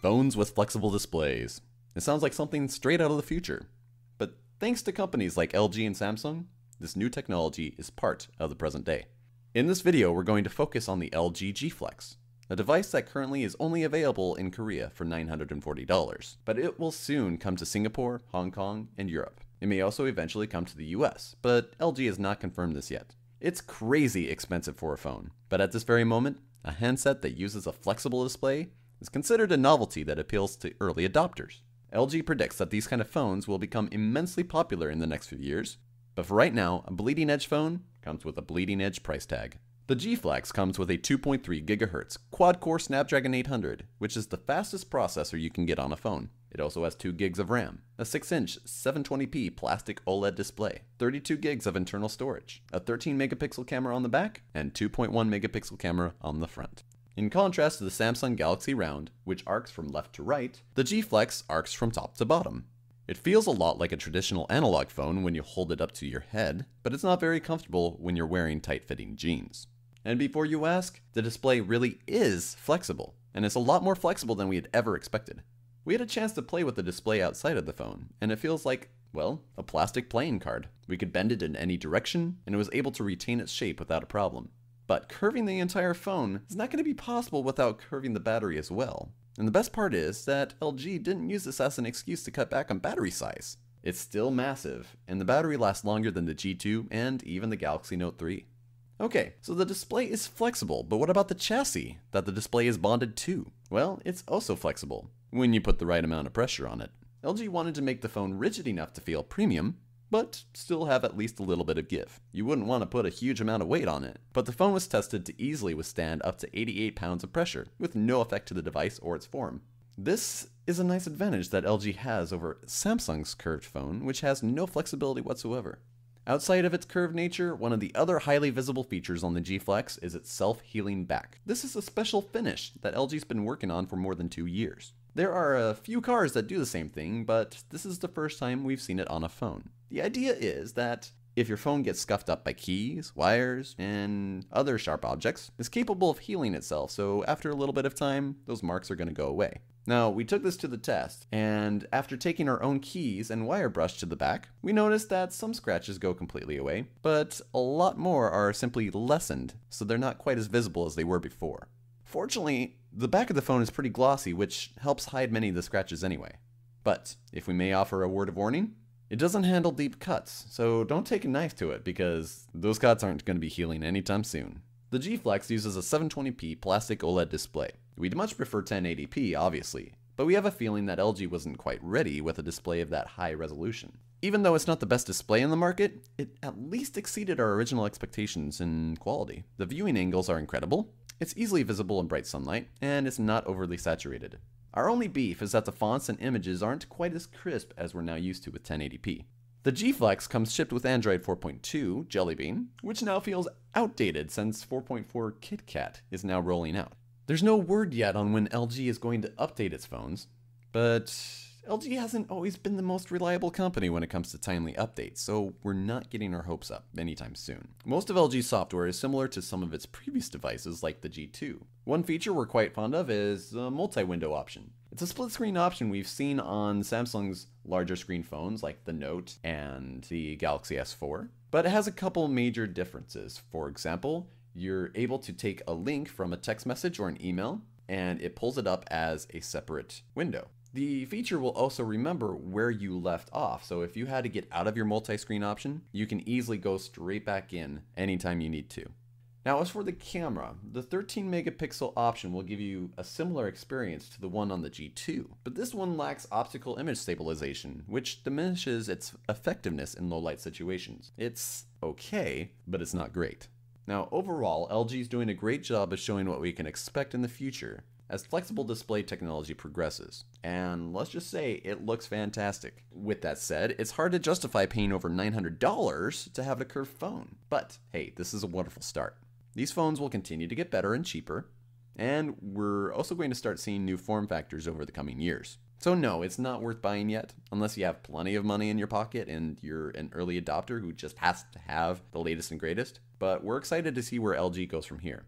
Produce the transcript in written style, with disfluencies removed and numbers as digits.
Phones with flexible displays. It sounds like something straight out of the future. But thanks to companies like LG and Samsung, this new technology is part of the present day. In this video, we're going to focus on the LG G Flex, a device that currently is only available in Korea for $940, but it will soon come to Singapore, Hong Kong, and Europe. It may also eventually come to the US, but LG has not confirmed this yet. It's crazy expensive for a phone, but at this very moment, a handset that uses a flexible display is considered a novelty that appeals to early adopters. LG predicts that these kind of phones will become immensely popular in the next few years, but for right now, a bleeding edge phone comes with a bleeding edge price tag. The G Flex comes with a 2.3 GHz quad-core Snapdragon 800, which is the fastest processor you can get on a phone. It also has 2 gigs of RAM, a 6-inch 720p plastic OLED display, 32 gigs of internal storage, a 13 megapixel camera on the back, and 2.1 megapixel camera on the front. In contrast to the Samsung Galaxy Round, which arcs from left to right, the G Flex arcs from top to bottom. It feels a lot like a traditional analog phone when you hold it up to your head, but it's not very comfortable when you're wearing tight-fitting jeans. And before you ask, the display really is flexible, and it's a lot more flexible than we had ever expected. We had a chance to play with the display outside of the phone, and it feels like, well, a plastic playing card. We could bend it in any direction, and it was able to retain its shape without a problem. But curving the entire phone is not going to be possible without curving the battery as well. And the best part is that LG didn't use this as an excuse to cut back on battery size. It's still massive, and the battery lasts longer than the G2 and even the Galaxy Note 3. Okay, so the display is flexible, but what about the chassis that the display is bonded to? Well, it's also flexible, when you put the right amount of pressure on it. LG wanted to make the phone rigid enough to feel premium, but still have at least a little bit of give. You wouldn't want to put a huge amount of weight on it, but the phone was tested to easily withstand up to 88 pounds of pressure, with no effect to the device or its form. This is a nice advantage that LG has over Samsung's curved phone, which has no flexibility whatsoever. Outside of its curved nature, one of the other highly visible features on the G Flex is its self-healing back. This is a special finish that LG's been working on for more than 2 years. There are a few cars that do the same thing, but this is the first time we've seen it on a phone. The idea is that if your phone gets scuffed up by keys, wires, and other sharp objects, it's capable of healing itself, so after a little bit of time, those marks are going to go away. Now, we took this to the test, and after taking our own keys and wire brush to the back, we noticed that some scratches go completely away, but a lot more are simply lessened, so they're not quite as visible as they were before. Fortunately, the back of the phone is pretty glossy, which helps hide many of the scratches anyway. But, if we may offer a word of warning, it doesn't handle deep cuts, so don't take a knife to it because those cuts aren't going to be healing anytime soon. The G Flex uses a 720p plastic OLED display. We'd much prefer 1080p, obviously, but we have a feeling that LG wasn't quite ready with a display of that high resolution. Even though it's not the best display in the market, it at least exceeded our original expectations in quality. The viewing angles are incredible, it's easily visible in bright sunlight, and it's not overly saturated. Our only beef is that the fonts and images aren't quite as crisp as we're now used to with 1080p. The G Flex comes shipped with Android 4.2 Jelly Bean, which now feels outdated since 4.4 KitKat is now rolling out. There's no word yet on when LG is going to update its phones, but LG hasn't always been the most reliable company when it comes to timely updates, so we're not getting our hopes up anytime soon. Most of LG's software is similar to some of its previous devices like the G2. One feature we're quite fond of is the multi-window option. It's a split screen option we've seen on Samsung's larger screen phones like the Note and the Galaxy S4, but it has a couple major differences. For example, you're able to take a link from a text message or an email, and it pulls it up as a separate window. The feature will also remember where you left off, so if you had to get out of your multi-screen option, you can easily go straight back in anytime you need to. Now, as for the camera, the 13 megapixel option will give you a similar experience to the one on the G2, but this one lacks optical image stabilization, which diminishes its effectiveness in low light situations. It's okay, but it's not great. Now, overall, LG is doing a great job of showing what we can expect in the future as flexible display technology progresses. And let's just say it looks fantastic. With that said, it's hard to justify paying over $900 to have a curved phone. But hey, this is a wonderful start. These phones will continue to get better and cheaper, and we're also going to start seeing new form factors over the coming years. So no, it's not worth buying yet, unless you have plenty of money in your pocket and you're an early adopter who just has to have the latest and greatest. But we're excited to see where LG goes from here.